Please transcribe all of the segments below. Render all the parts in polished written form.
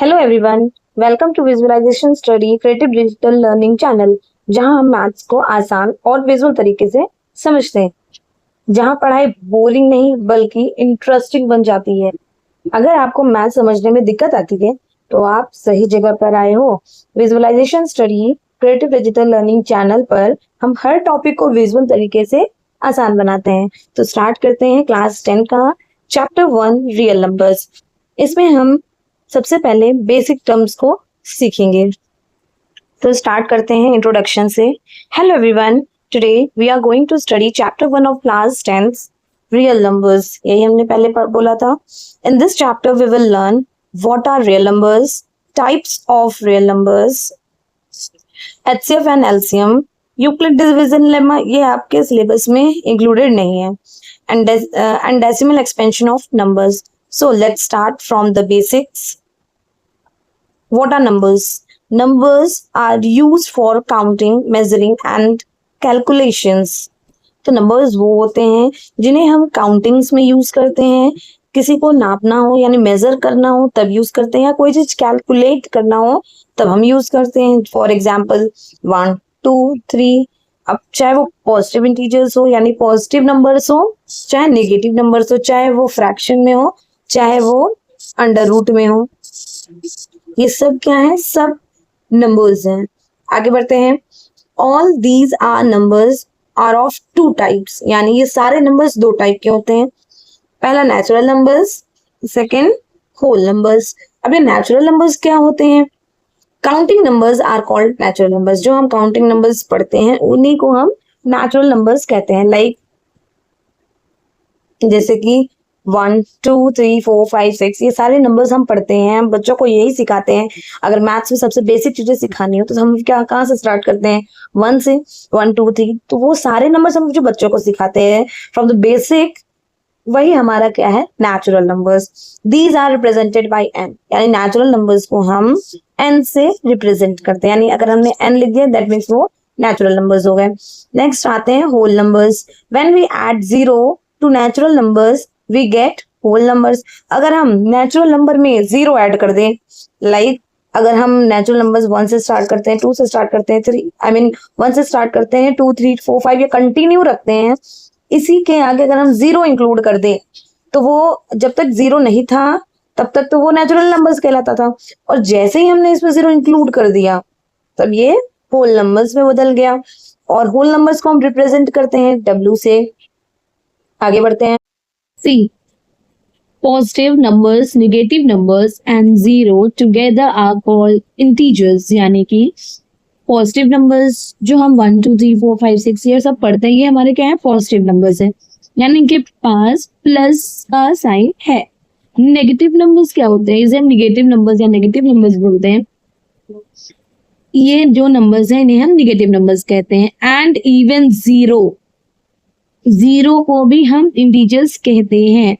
Hello everyone, welcome to visualization study creative digital learning channel, जहां हम maths को आसान और विजुअल तरीके से समझते हैं, जहां पढ़ाई बोरिंग नहीं बल्कि इंटरेस्टिंग बन जाती है। अगर आपको मैथ समझने में दिक्कत आती है तो आप सही जगह पर आए हो। Visualization study creative digital learning channel पर हम हर टॉपिक को विजुअल तरीके से आसान बनाते हैं। तो स्टार्ट करते हैं क्लास 10 का चैप्टर 1 रियल नंबर्स। इसमें हम सबसे पहले बेसिक टर्म्स को सीखेंगे। तो स्टार्ट करते हैं इंट्रोडक्शन से। Hello everyone, today we are going to study chapter 1 of class 10 real numbers. यही हमने पहले बोला था। In this chapter we will learn what are real numbers, types of real numbers, HCF and LCM, Euclid division lemma, ये आपके syllabus में included नहीं है, and decimal expansion of numbers. So let's start from the basics. What are numbers? Numbers are used for counting, measuring and calculations. तो numbers वो होते हैं जिन्हें हम काउंटिंग्स में यूज करते हैं, किसी को नापना हो यानी मेजर करना हो तब यूज करते हैं, या कोई चीज कैलकुलेट करना हो तब हम यूज करते हैं। For example 1, 2, 3। अब चाहे वो पॉजिटिव इंटीजर्स हो यानी पॉजिटिव नंबर्स हो, चाहे नेगेटिव नंबर्स हो, चाहे वो फ्रैक्शन में हो, चाहे वो अंडर रूट में हो, ये सब क्या है? सब नंबर्स हैं। आगे बढ़ते हैं। All these are numbers are of two types, यानी ये सारे नंबर्स दो टाइप के होते हैं। पहला natural numbers, second whole numbers. अब ये नेचुरल नंबर्स क्या होते हैं? Counting numbers are called natural numbers. जो हम काउंटिंग नंबर्स पढ़ते हैं उन्हीं को हम नेचुरल नंबर्स कहते हैं। लाइक जैसे कि 1, 2, 3, 4, 5, 6, ये सारे नंबर्स हम पढ़ते हैं। हम बच्चों को यही सिखाते हैं। अगर मैथ्स में सबसे बेसिक चीजें सिखानी हो तो हम क्या कहाँ से स्टार्ट करते हैं? 1 से। 1, 2, 3, तो वो सारे नंबर्स हम जो बच्चों को सिखाते हैं फ्रॉम द बेसिक, वही हमारा क्या है? Natural numbers. These are represented by N, यानी नेचुरल नंबर्स को हम एन से रिप्रेजेंट करते हैं, यानी अगर हमने एन लिख दिया दैट मीन्स वो नेचुरल नंबर्स हो गए। नेक्स्ट आते हैं whole numbers. When we add 0 to natural numbers we get whole numbers. अगर हम नेचुरल नंबर में 0 ऐड कर दें, लाइक अगर हम नेचुरल नंबर्स 1 से स्टार्ट करते हैं, 2 से स्टार्ट करते हैं, 1 से स्टार्ट करते हैं, 2, 3, 4, 5 ये कंटिन्यू रखते हैं, इसी के आगे अगर हम 0 इंक्लूड कर दें तो वो जब तक 0 नहीं था तब तक तो वो नेचुरल नंबर्स कहलाता था, और जैसे ही हमने इसमें 0 इंक्लूड कर दिया तब ये होल नंबर्स में बदल गया। और होल नंबर्स को हम रिप्रेजेंट करते हैं W से। आगे बढ़ते हैं। See, positive numbers, negative numbers and zero together are called integers, यानी कि पॉजिटिव नंबर्स जो हम 1, 2, 3, 4, 5, 6 ये सब पढ़ते हैं, ये हमारे क्या है? पॉजिटिव नंबर्स है, यानी इनके पास प्लस का साइन है। नेगेटिव नंबर्स क्या होते हैं? इसे हम निगेटिव नंबर्स या नेगेटिव नंबर्स बोलते हैं। ये जो नंबर्स हैं इन्हें हम निगेटिव नंबर्स कहते हैं। एंड इवन जीरो को भी हम इंटीजर्स कहते हैं।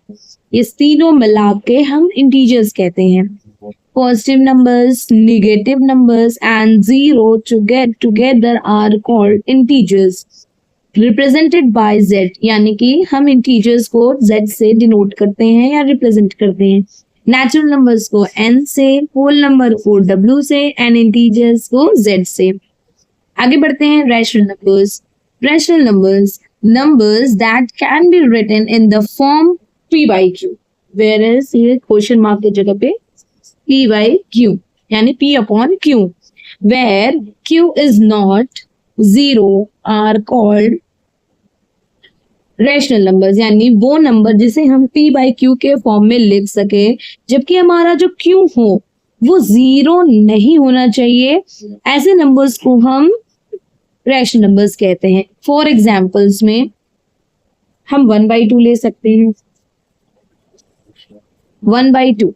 ये तीनों मिला के हम इंटीजर्स कहते हैं। Positive numbers, negative numbers and zero together are called integers represented by z, यानी कि हम इंटीजर्स को z से डिनोट करते हैं या रिप्रेजेंट करते हैं। नेचुरल नंबर्स को n से, होल नंबर को w से एंड इंटीजर्स को z से। आगे बढ़ते हैं। Rational numbers. Rational numbers, numbers that can be written in the form p by q, whereas ये क्वेश्चन मार्क की जगह पे p by q यानी p upon q, where q is not 0 are called rational numbers, यानी वो number जिसे हम p by q के फॉर्म में लिख सके, जबकि हमारा जो q हो वो 0 नहीं होना चाहिए। ऐसे नंबर्स को हम रैशनल नंबर्स कहते हैं। फॉर एग्जाम्पल्स में हम 1/2 ले सकते हैं। 1/2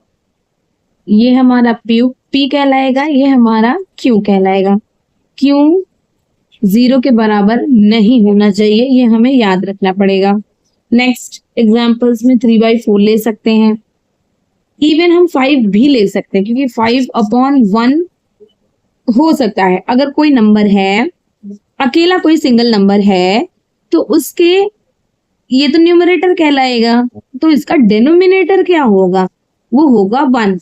ये हमारा P कहलाएगा, ये हमारा Q कहलाएगा। Q 0 के बराबर नहीं होना चाहिए, ये हमें याद रखना पड़ेगा। नेक्स्ट एग्जाम्पल्स में 3/4 ले सकते हैं। इवन हम 5 भी ले सकते हैं, क्योंकि 5/1 हो सकता है। अगर कोई नंबर है, अकेला कोई सिंगल नंबर है, तो उसके ये तो न्यूमरेटर कहलाएगा, तो इसका डिनोमिनेटर क्या होगा? वो होगा 1।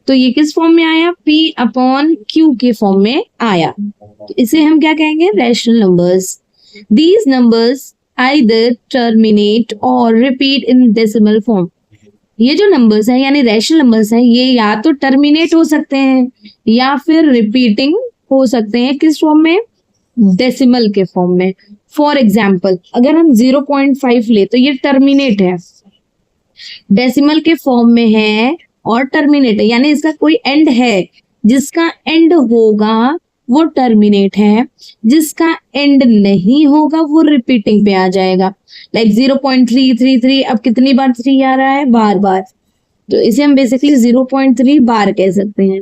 तो ये किस फॉर्म में आया, P/Q के फॉर्म में आया, तो इसे हम क्या कहेंगे, rational numbers. These numbers either terminate और रिपीट इन डेसिमल फॉर्म। ये जो नंबर्स है यानी रैशनल नंबर्स है, ये या तो टर्मिनेट हो सकते हैं या फिर रिपीटिंग हो सकते हैं, किस फॉर्म में, डेसिमल के फॉर्म में। फॉर एग्जाम्पल अगर हम 0.5 ले तो ये टर्मिनेट है, डेसिमल के फॉर्म में है और टर्मिनेट है, यानी इसका कोई एंड है, जिसका एंड होगा वो टर्मिनेट है, जिसका एंड नहीं होगा वो रिपीटिंग पे आ जाएगा। लाइक 0.333, अब कितनी बार 3 आ रहा है, बार बार, तो इसे हम बेसिकली 0.3 बार कह सकते हैं।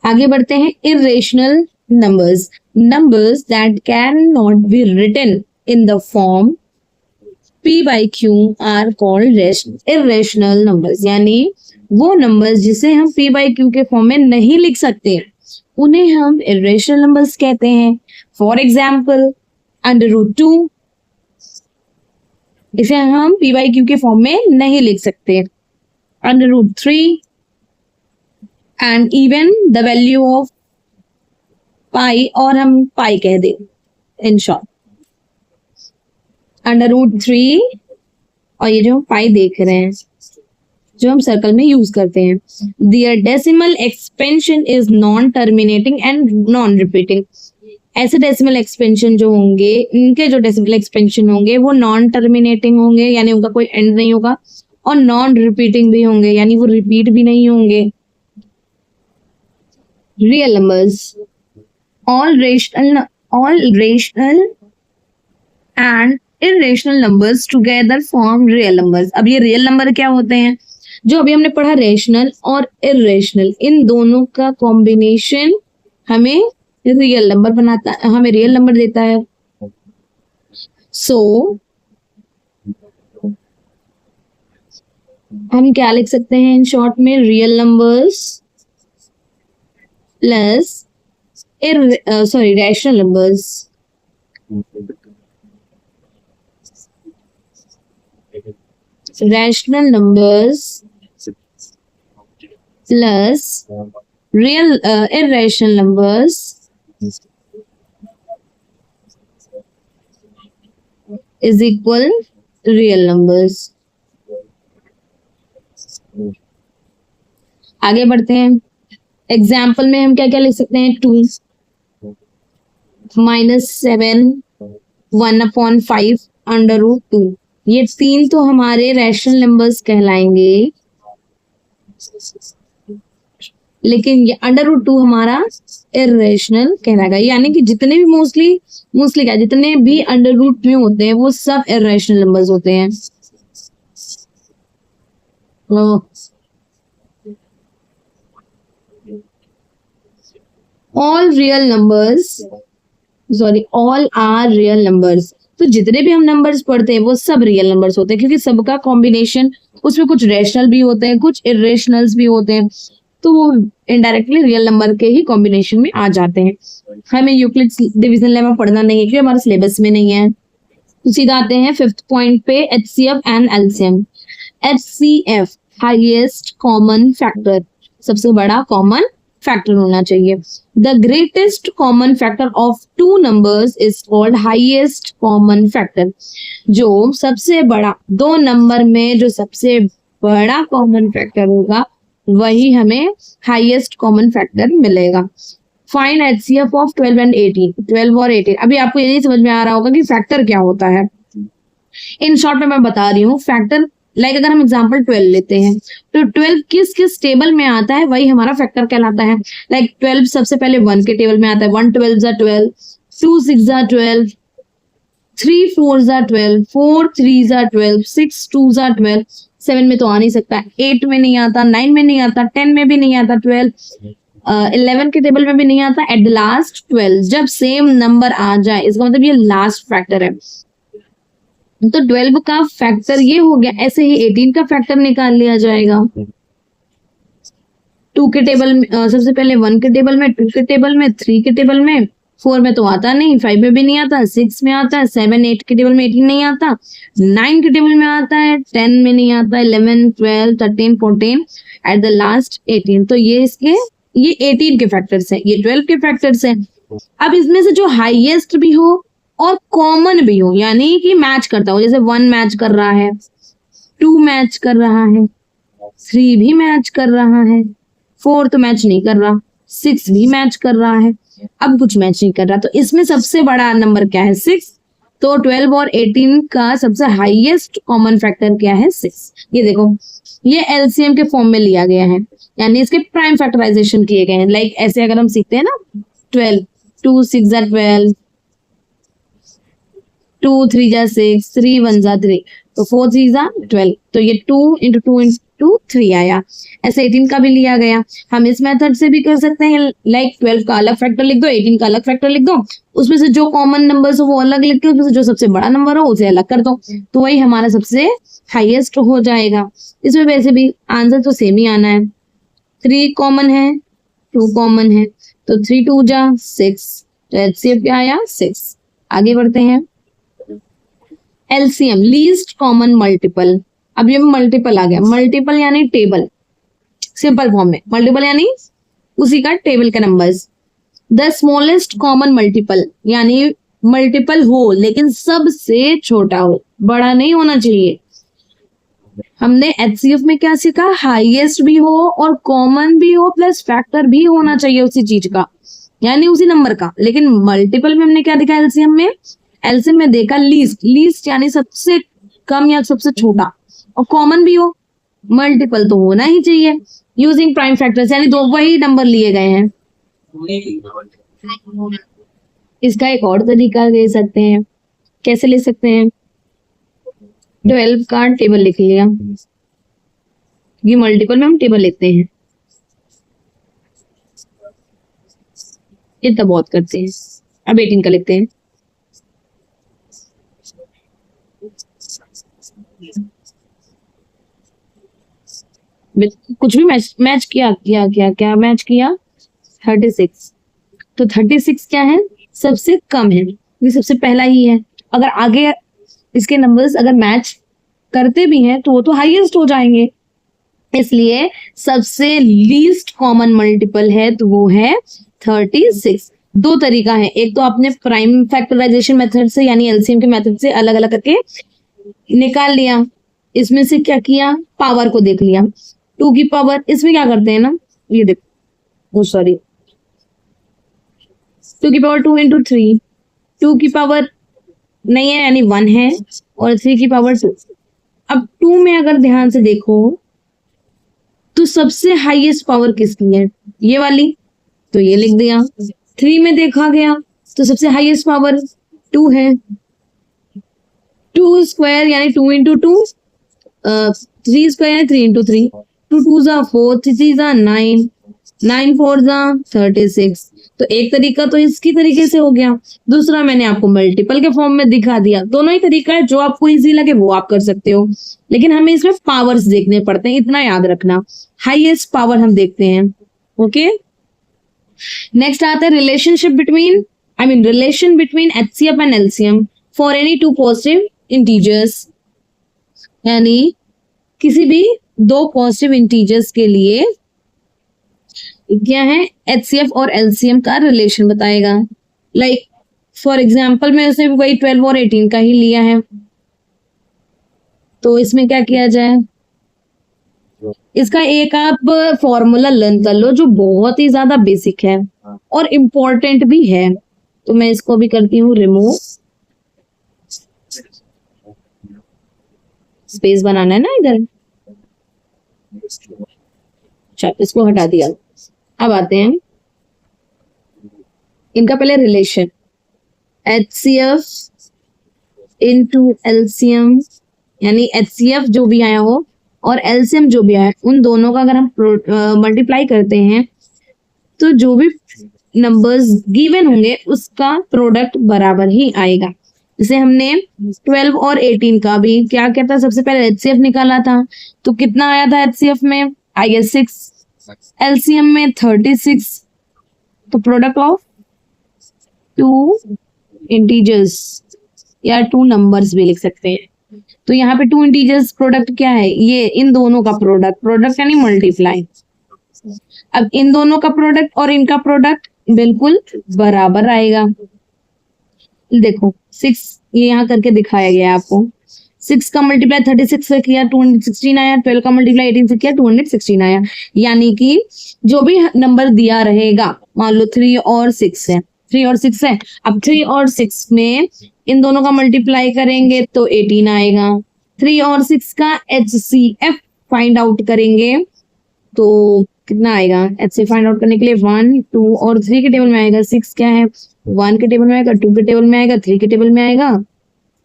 आगे बढ़ते हैं, irrational numbers, numbers that can not be written in the form P/Q are called irrational numbers, यानी वो नंबर्स जिसे हम P/Q के फॉर्म में नहीं लिख सकते उन्हें हम इर्रेशनल नंबर्स कहते हैं। फॉर एग्जाम्पल √2, इसे हम P/Q के फॉर्म में नहीं लिख सकते। √3 and even the value of pi, और हम पाई कह दें इन शॉर्ट, √3 और ये जो हम पाई देख रहे हैं जो हम सर्कल में यूज करते हैं। Their decimal expansion is non terminating and non repeating. ऐसे डेसिमल एक्सपेंशन जो होंगे, इनके जो डेसिमल एक्सपेंशन होंगे वो नॉन टर्मिनेटिंग होंगे, यानी उनका कोई एंड नहीं होगा, और नॉन रिपीटिंग भी होंगे, यानी वो रिपीट भी नहीं होंगे। Real numbers, all rational and irrational numbers together form real numbers. अब ये रियल नंबर क्या होते हैं, जो अभी हमने पढ़ा रेशनल और इर्रेशनल, इन दोनों का कॉम्बिनेशन हमें रियल नंबर बनाता है, हमें रियल नंबर देता है। सो हम क्या लिख सकते हैं इन शॉर्ट में, real numbers plus rational numbers, rational numbers plus real irrational numbers is equal real numbers. आगे बढ़ते हैं, एग्जाम्पल में हम क्या क्या लिख सकते हैं, 2 -7 1/5 √2, ये 3 तो हमारे रैशनल नंबर्स कहलाएंगे, लेकिन ये √2 हमारा इर्रेशनल कहलाएगा, यानी कि जितने भी मोस्टली क्या, जितने भी √2 में होते हैं वो सब इर्रेशनल नंबर्स होते हैं। ऑल आर रियल नंबर्स, तो जितने भी हम नंबर्स पढ़ते हैं वो सब रियल नंबर्स होते हैं, क्योंकि सबका कॉम्बिनेशन, उसमें कुछ रैशनल भी होते हैं, कुछ इर्रेशनल्स भी होते हैं, तो वो इनडायरेक्टली रियल नंबर के ही कॉम्बिनेशन में आ जाते हैं। हमें यूक्लिड्स डिवीजन लेमा पढ़ना नहीं है क्योंकि हमारे सिलेबस में नहीं है। तो सीधा आते हैं 5th पॉइंट पे, HCF and LCM। HCF highest common factor, सबसे बड़ा कॉमन फैक्टर होना चाहिए। The greatest common factor of 2 numbers is called highest common factor. जो सबसे बड़ा 2 नंबर में जो सबसे बड़ा कॉमन फैक्टर होगा वही हमें हाईएस्ट कॉमन फैक्टर मिलेगा। फाइंड HCF ऑफ 12 एंड 18, 12 और 18। अभी आपको ये नहीं समझ में आ रहा होगा कि फैक्टर क्या होता है। इन शॉर्ट में मैं बता रही हूँ फैक्टर, लाइक अगर हम एग्जांपल 12 लेते हैं तो 12 किस किस टेबल में आता है वही हमारा फैक्टर कहलाता है। लाइक 12 सबसे पहले 1 के टेबल में आता है, 1 12 12, 2 6 12, 3 4 12, 4 3 12, 6 2 12, 7 में तो आ नहीं सकता, 8 में नहीं आता, 9 में नहीं आता, 10 में भी नहीं आता, 12 11 के टेबल में भी नहीं आता, एट द लास्ट 12। जब सेम नंबर आ जाए इसका मतलब ये लास्ट फैक्टर है। तो 12 का फैक्टर ये हो गया, ऐसे ही 18 का फैक्टर निकाल लिया जाएगा। 2 के टेबल में सबसे पहले 1 के टेबल में, 2 के टेबल में, 3 के टेबल में, 4 में तो आता नहीं, 5 में भी नहीं आता, 6 में आता है, 7 8 के टेबल में 18 नहीं आता, 9 के टेबल में आता है, 10 में नहीं आता, 11 12 13 14 एट द लास्ट 18। तो ये 18 के फैक्टर्स हैं, ये 12 के फैक्टर्स हैं। अब इसमें से जो हाईएस्ट भी हो और कॉमन भी हो, यानी कि मैच करता हो, जैसे 1 मैच कर रहा है, 2 मैच कर रहा है, 3 भी मैच कर रहा है, 4 तो मैच नहीं कर रहा, 6 भी मैच कर रहा है, अब कुछ मैच नहीं कर रहा। तो इसमें सबसे बड़ा नंबर क्या है? 6। तो 12 और 18 का सबसे हाईएस्ट कॉमन फैक्टर क्या है? 6। ये देखो, ये एलसीएम के फॉर्म में लिया गया है, यानी इसके प्राइम फैक्टराइजेशन किए गए हैं। लाइक ऐसे अगर हम सीखते हैं ना, 12 2 6 12, 2 3 6, 3 1 3, तो 4 3 12, तो ये 2 इंटू 2 इंटू 3 आया। ऐसे 18 का भी लिया गया। हम इस मेथड से भी कर सकते हैं, लाइक 12 का अलग फैक्टर लिख दो, 18 का अलग फैक्टर लिख दो, उसमें से जो कॉमन नंबर्स हो वो अलग लिख के उसमें से जो सबसे बड़ा नंबर हो उसे अलग कर दो, तो वही हमारा सबसे हाईएस्ट हो जाएगा। इसमें वैसे भी आंसर तो सेम ही आना है। 3 कॉमन है, 2 कॉमन है, तो 3 2 6, तो एचसीएफ क्या आया? 6। आगे बढ़ते हैं। LCM, least common multiple. अब ये मल्टीपल आ गया, मल्टीपल यानी टेबल, सिंपल फॉर्म में मल्टीपल यानी उसी का टेबल का numbers. The smallest common multiple, यानी मल्टीपल हो लेकिन सबसे छोटा हो, बड़ा नहीं होना चाहिए। हमने एचसीएफ में क्या सीखा? हाईएस्ट भी हो और कॉमन भी हो प्लस फैक्टर भी होना चाहिए उसी चीज का, यानी उसी नंबर का। लेकिन मल्टीपल में हमने क्या देखा? एलसीएम में देखा लीस्ट, लीस्ट यानी सबसे कम या सबसे छोटा, और कॉमन भी हो, मल्टीपल तो होना ही चाहिए। यूजिंग प्राइम फैक्टर्स, यानी दो वही नंबर लिए गए हैं। इसका एक और तरीका ले सकते हैं, कैसे ले सकते हैं? 12 का टेबल लिख लिया, ये मल्टीपल में हम टेबल लिखते हैं, इतना बहुत करते हैं। अब 18 का लिखते हैं, कुछ भी मैच किया क्या मैच किया? 36। तो 36 क्या है? सबसे कम है, ये सबसे पहला ही है। अगर आगे इसके नंबर्स अगर मैच करते भी हैं तो वो तो हाईएस्ट हो जाएंगे, इसलिए सबसे लीस्ट कॉमन मल्टीपल है तो वो है 36। दो तरीका है, एक तो आपने प्राइम फैक्टराइजेशन मेथड से यानी एलसीएम के मेथड से अलग अलग करके निकाल लिया, इसमें से क्या किया? पावर को देख लिया। 2 की पावर, इसमें क्या करते हैं ना, ये देखो, सॉरी, 2 की पावर 2 इंटू 3, 2 की पावर नहीं है यानी 1 है, और 3 की पावर 2। अब 2 में अगर ध्यान से देखो तो सबसे हाईएस्ट पावर किसकी है? ये वाली, तो ये लिख दिया। 3 में देखा गया तो सबसे हाईएस्ट पावर 2 है। 2 स्क्वायर यानी 2 इंटू 2, 3 स्क्वायर यानी 3 इंटू 3, 2 2 4, 3 9, 9 4 36। तो एक तरीका तो इसकी तरीके से हो गया, दूसरा मैंने आपको मल्टीपल के फॉर्म में दिखा दिया। दोनों ही तरीका है, जो आपको इजी लगे वो आप कर सकते हो, लेकिन हमें इसमें पावर्स देखने पड़ते हैं, इतना याद रखना। हाईएस्ट पावर हम देखते हैं। ओके, नेक्स्ट आता है relation between HCF and LCM for any 2 positive integers, यानी किसी भी 2 पॉजिटिव इंटीजर्स के लिए क्या है? एचसीएफ और एलसीएम का रिलेशन बताएगा। लाइक फॉर एग्जाम्पल में उसने वही 12 और 18 का ही लिया है, तो इसमें क्या किया जाए? इसका एक आप फॉर्मूला लर्न कर लो जो बहुत ही ज्यादा बेसिक है और इम्पोर्टेंट भी है, तो मैं इसको भी करती हूँ रिमूव। स्पेस बनाना है ना इधर, अच्छा इसको हटा दिया। अब आते हैं इनका पहले रिलेशन, एचसीएफ इनटू एलसीएम, यानी एचसीएफ जो भी आया हो और एलसीएम जो भी आया, उन दोनों का अगर हम मल्टीप्लाई करते हैं तो जो भी नंबर्स गिवन होंगे उसका प्रोडक्ट बराबर ही आएगा। जैसे हमने 12 और 18 का भी क्या कहता, सबसे पहले एचसीएफ निकाला था, तो कितना आया था एचसीएफ में? आई 6, एलसीएम में 36, तो प्रोडक्ट ऑफ टू इंटीजर्स या टू नंबर्स भी लिख सकते हैं। तो यहाँ पे टू इंटीजर्स प्रोडक्ट क्या है, ये इन दोनों का प्रोडक्ट, प्रोडक्ट यानी मल्टीप्लाई। अब इन दोनों का प्रोडक्ट और इनका प्रोडक्ट बिल्कुल बराबर आएगा। देखो 6 ये यहाँ करके दिखाया गया है आपको। 6 का मल्टीप्लाई 36 से किया 216 आया, 12 का मल्टीप्लाई 18 से किया 216 आया। यानी कि जो भी नंबर दिया रहेगा, मान लो 3 और 6 है, 3 और 6 है, अब 3 और 6 में इन दोनों का मल्टीप्लाई करेंगे तो 18 आएगा। 3 और 6 का HCF फाइंड आउट करेंगे तो कितना आएगा, HCF फाइंड आउट करने के लिए 1 2 और 3 के टेबल में आएगा। 6 क्या है, 1 के टेबल में आएगा, 2 के टेबल में आएगा, 3 के टेबल में आएगा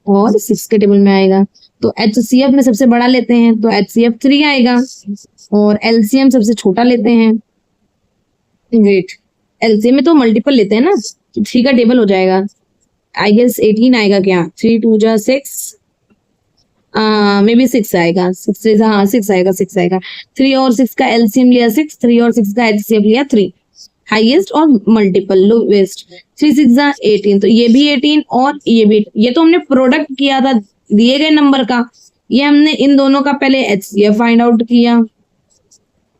और 6 के टेबल में आएगा। तो HCF में सबसे बड़ा लेते हैं तो HCF 3 आएगा और LCM सबसे छोटा लेते हैं। वेट, LCM में तो मल्टीपल लेते हैं ना, 3 का टेबल हो जाएगा, आई गेस 18 आएगा क्या, 3 2 जा 6, मे बी 6 आएगा, 6 हाँ 6 आएगा, 6 आएगा। 3 और 6 का LCM लिया 6, 3 और 6 का HCF लिया 3, हाईएस्ट और मल्टीपल लोवेस्ट। 3 6 जा 18, तो ये भी 18 और ये भी, ये तो हमने प्रोडक्ट किया था दिए गए नंबर का, ये हमने इन दोनों का पहले HCF फाइंड आउट किया,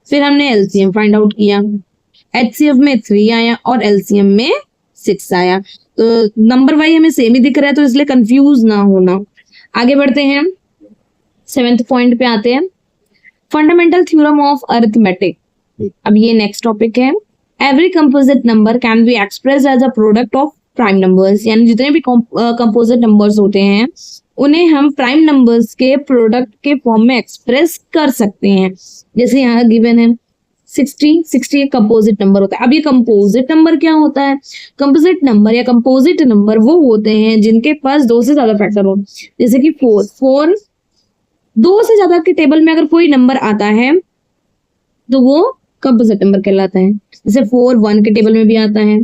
फिर हमने LCM फाइंड आउट किया। HCF में 3 आया और LCM में 6 आया। तो नंबर वाइज हमें सेम ही दिख रहा है, तो इसलिए कंफ्यूज ना होना। आगे बढ़ते हैं, 7th पॉइंट पे आते हैं, फंडामेंटल थ्योरम ऑफ अरिथमेटिक। अब ये नेक्स्ट टॉपिक है। Every composite number can be expressed as a product of prime numbers, यानी जितने भी कंपोजिट नंबर्स होते हैं उन्हें हम प्राइम नंबर्स के प्रोडक्ट के फॉर्म में एक्सप्रेस कर सकते हैं। जैसे यहाँ गिवन है 60 एक कंपोजिट नंबर होता है। अब ये कंपोजिट नंबर क्या होता है, कंपोजिट नंबर या कंपोजिट नंबर वो होते हैं जिनके पास 2 से ज्यादा फैक्टर हो। जैसे कि 4 2 से ज्यादा के टेबल में अगर कोई नंबर आता है तो वो कंपोजिट नंबर कहलाता है। जैसे 4 1 के टेबल में भी आता है,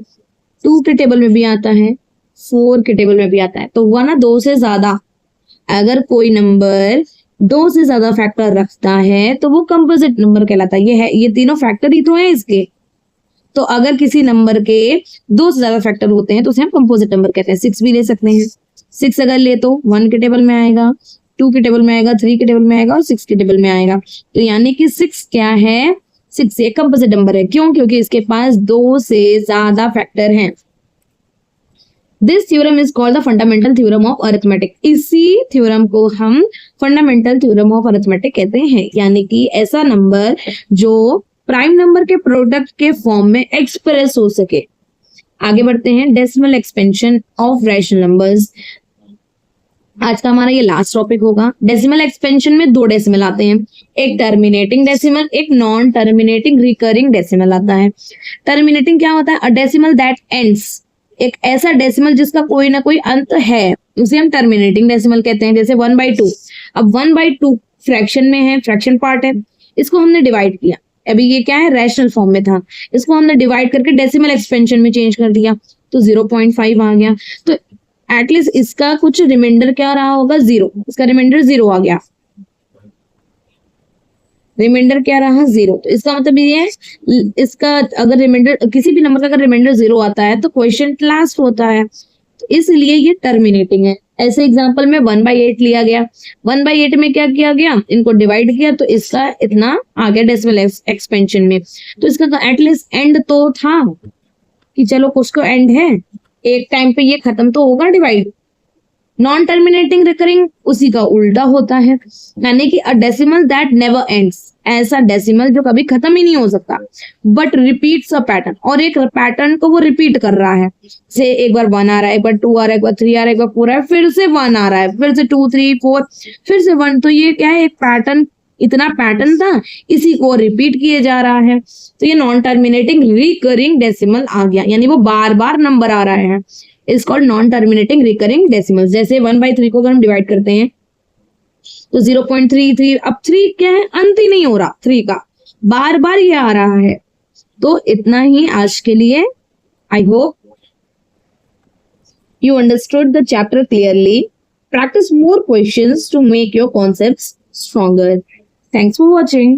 2 के टेबल में भी आता है, 4 के टेबल में भी आता है। तो हुआ ना 2 से ज्यादा, अगर कोई नंबर 2 से ज्यादा फैक्टर रखता है तो वो कंपोजिट नंबर कहलाता है। ये तीनों फैक्टर ही तो है इसके। तो अगर किसी नंबर के 2 से ज्यादा फैक्टर होते हैं तो उसे हम कंपोजिट नंबर कहते हैं। 6 भी ले सकते हैं, 6 अगर ले तो 1 के टेबल में आएगा, 2 के टेबल में आएगा, 3 के टेबल में आएगा और 6 के टेबल में आएगा। तो यानी कि 6 क्या है, 6 एक कंपोजिट नंबर है। क्यों, क्योंकि इसके पास 2 से ज्यादा फैक्टर हैं। This theorem is called the fundamental theorem of arithmetic. इसी थ्योरम को हम फंडामेंटल थ्योरम ऑफ अरिथमेटिक कहते हैं, यानी कि ऐसा नंबर जो प्राइम नंबर के प्रोडक्ट के फॉर्म में एक्सप्रेस हो सके। आगे बढ़ते हैं, decimal expansion of rational numbers. आज का हमारा ये लास्ट टॉपिक होगा। डेसिमल एक्सपेंशन में 2 डेसिमल आते हैं, एक टर्मिनेटिंग डेसिमल, एक नॉन टर्मिनेटिंग रिकरिंग डेसिमल आता है। टर्मिनेटिंग क्या होता है, अ डेसिमल दैट एंड्स, एक ऐसा डेसिमल जिसका कोई ना कोई अंत है, उसे हम टर्मिनेटिंग डेसिमल कहते हैं। जैसे 1/2, अब 1/2 फ्रैक्शन में है, फ्रैक्शन पार्ट है, इसको हमने डिवाइड किया, अभी ये क्या है, रैशनल फॉर्म में था, इसको हमने डिवाइड करके डेसिमल एक्सपेंशन में चेंज कर दिया तो 0.5 आ गया। तो एटलीस्ट इसका कुछ रिमाइंडर क्या रहा होगा, 0, इसका रिमाइंडर 0 आ गया, रिमाइंडर क्या रहा, 0। तो इसका मतलब ये है, इसका अगर रिमाइंडर, किसी भी नंबर का अगर रिमाइंडर 0 आता है तो क्वेश्चन लास्ट होता है, तो इसलिए ये टर्मिनेटिंग है। ऐसे एग्जांपल में 1/8 लिया गया, 1/8 में क्या किया गया, इनको डिवाइड किया तो इसका इतना आ गया डेसिमल एक्सपेंशन में। तो इसका एटलीस्ट एंड तो था कि चलो कुछ तो एंड है, एक टाइम पे ये खत्म तो होगा डिवाइड। नॉन टर्मिनेटिंग रिकरिंग उसी का उल्टा होता है, यानी कि a decimal that never ends, ऐसा डेसिमल जो कभी खत्म ही नहीं हो सकता, बट रिपीट्स अ पैटर्न, और एक पैटर्न को वो रिपीट कर रहा है। से एक बार 1 आ रहा है, एक बार 2 आ रहा है, एक बार 3 आ रहा है, एक बार 4 आ रहा है, फिर से 1 आ रहा है, फिर से 2 3 4, फिर से 1। तो ये क्या है, एक पैटर्न, इतना पैटर्न था, इसी को रिपीट किए जा रहा है। तो ये नॉन टर्मिनेटिंग रिकरिंग डेसिमल आ गया, यानी वो बार बार नंबर आ रहा है, is called non terminating recurring decimal. जैसे 1/3 को अगर हम डिवाइड करते हैं तो 0.33, अब 3 क्या है, अंत ही नहीं हो रहा 3 का, बार बार ये आ रहा है। तो इतना ही आज के लिए। I hope you understood the chapter clearly. Practice more questions to make your concepts stronger. Thanks for watching.